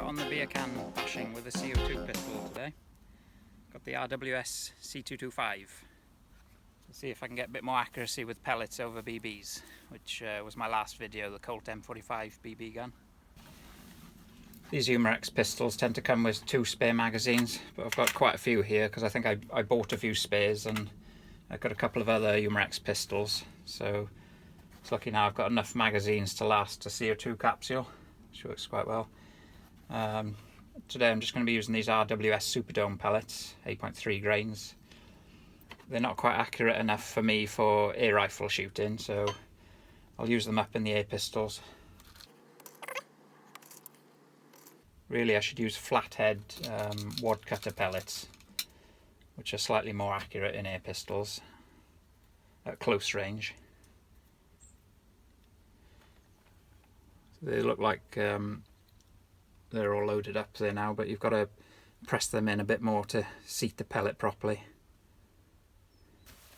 out on the beer can bashing with a CO2 pistol today. Got the RWS C225. Let's see if I can get a bit more accuracy with pellets over BBs, which was my last video, the Colt M45 BB gun. These Umarex pistols tend to come with 2 spare magazines, but I've got quite a few here because I think I bought a few spares and I've got a couple of other Umarex pistols. So it's lucky now I've got enough magazines to last a CO2 capsule, which works quite well. Today I'm just going to be using these RWS Superdome pellets, 8.3 grains. They're not quite accurate enough for me for air rifle shooting, so I'll use them up in the air pistols. Really, I should use flathead wad cutter pellets, which are slightly more accurate in air pistols at close range. So they look like they're all loaded up there now, but you've got to press them in a bit more to seat the pellet properly.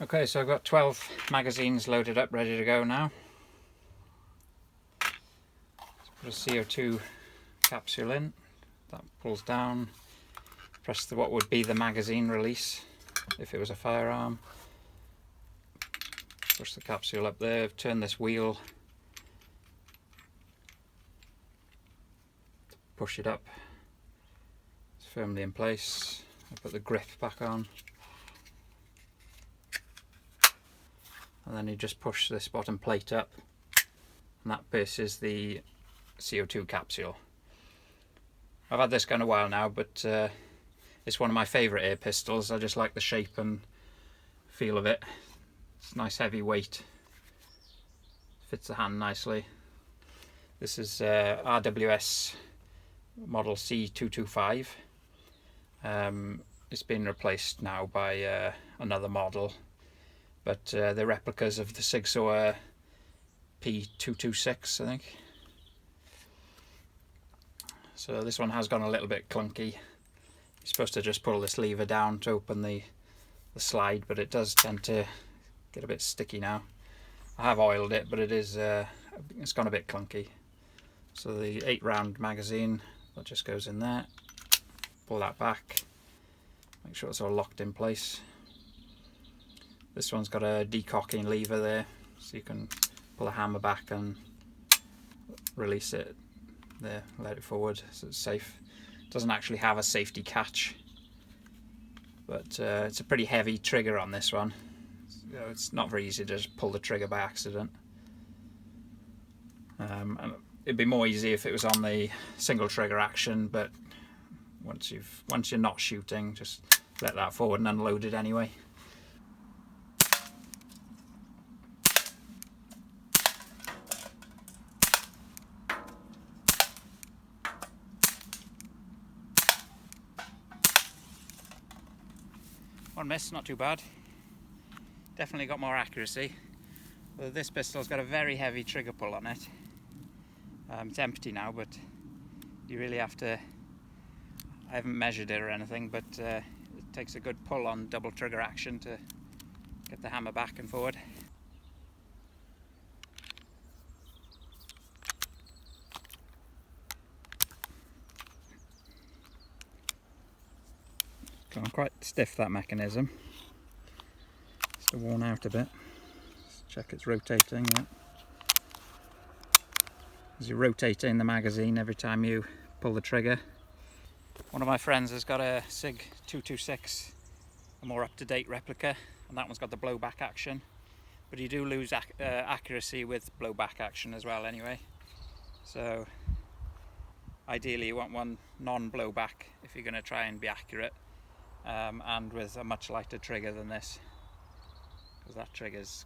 Okay, so I've got 12 magazines loaded up, ready to go now. Let's put a CO2 capsule in. That pulls down. Press what would be the magazine release if it was a firearm. Push the capsule up there, turn this wheel. Push it up. It's firmly in place. I put the grip back on. And then you just push this bottom plate up, and that pierces the CO2 capsule. I've had this gun a while now, but it's one of my favourite air pistols. I just like the shape and feel of it. It's nice heavy weight, fits the hand nicely. This is RWS model C225. It's been replaced now by another model, but they're replicas of the Sig Sauer P226, I think. So this one has gone a little bit clunky. You're supposed to just pull this lever down to open the slide, but it does tend to get a bit sticky now. I have oiled it, but it's gone a bit clunky. So the 8-round magazine, that just goes in there. Pull that back. Make sure it's all locked in place. This one's got a decocking lever there, so you can pull the hammer back and release it there, let it forward so it's safe. It doesn't actually have a safety catch, but it's a pretty heavy trigger on this one. It's not very easy to just pull the trigger by accident. And it'd be more easy if it was on the single trigger action, but once you're not shooting, just let that forward and unload it anyway. One miss, not too bad. Definitely got more accuracy. Well, this pistol's got a very heavy trigger pull on it. It's empty now, but you really have to... I haven't measured it or anything, but it takes a good pull on double trigger action to get the hammer back and forward. Gone quite stiff, that mechanism. It's worn out a bit. Let's check it's rotating. Yeah. As you're rotating the magazine every time you pull the trigger. One of my friends has got a Sig 226, a more up-to-date replica, and that one's got the blowback action. But you do lose accuracy with blowback action as well anyway. So ideally you want one non-blowback if you're going to try and be accurate. And with a much lighter trigger than this, because that trigger's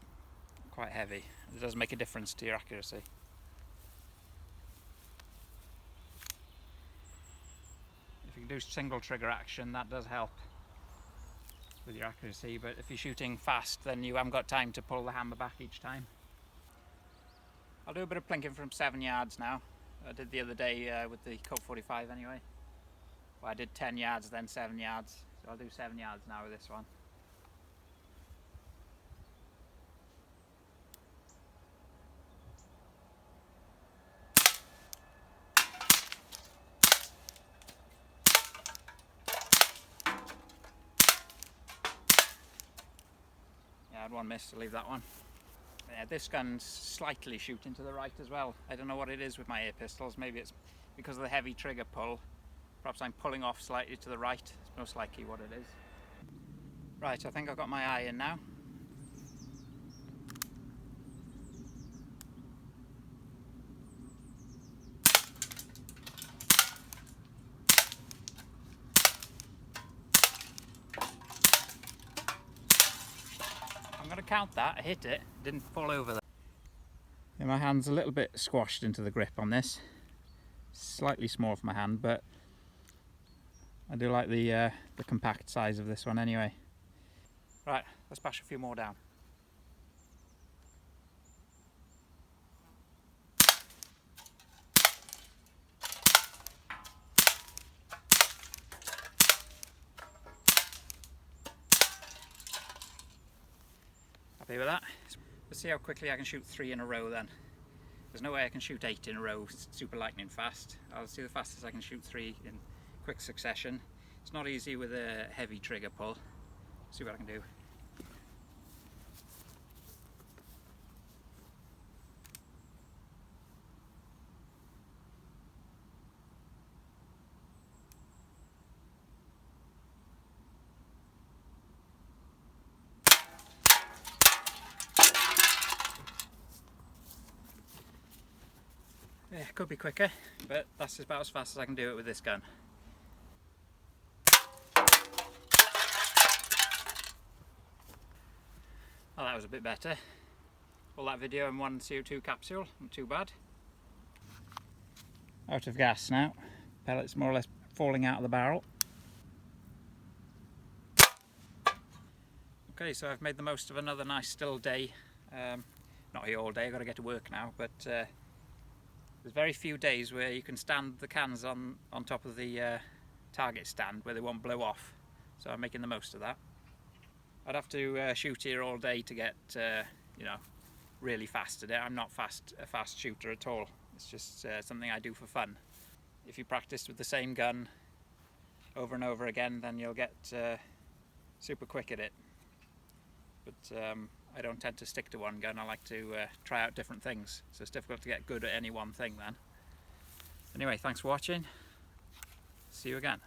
quite heavy. It does make a difference to your accuracy. If you can do single trigger action, that does help with your accuracy, but if you're shooting fast, then you haven't got time to pull the hammer back each time. I'll do a bit of plinking from 7 yards now. I did the other day with the Colt 45 anyway. Well, I did 10 yards, then 7 yards. So I'll do 7 yards now with this one. one missed, I'll leave that one. Yeah, this gun's slightly shooting to the right as well. I don't know what it is with my air pistols. Maybe it's because of the heavy trigger pull. Perhaps I'm pulling off slightly to the right. It's most likely what it is. Right, I think I've got my eye in now. I'm going to count that. I hit it, didn't fall over there. Yeah, my hand's a little bit squashed into the grip on this. Slightly small for my hand, but I do like the compact size of this one anyway. Right, let's bash a few more down. Happy with that? Let's see how quickly I can shoot 3 in a row then. There's no way I can shoot 8 in a row super lightning fast. I'll see the fastest I can shoot 3 in quick succession. It's not easy with a heavy trigger pull. See what I can do. Yeah, could be quicker, but that's about as fast as I can do it with this gun. Well, that was a bit better. All that video in one CO2 capsule, not too bad. Out of gas now. Pellets more or less falling out of the barrel. Okay, so I've made the most of another nice still day. Not here all day, I've got to get to work now, but there's very few days where you can stand the cans on top of the target stand where they won't blow off. So I'm making the most of that. I'd have to shoot here all day to get, you know, really fast at it. I'm not a fast shooter at all. It's just something I do for fun. If you practice with the same gun over and over again, then you'll get super quick at it. But I don't tend to stick to one gun. I like to try out different things. So it's difficult to get good at any one thing then. Anyway, thanks for watching. See you again.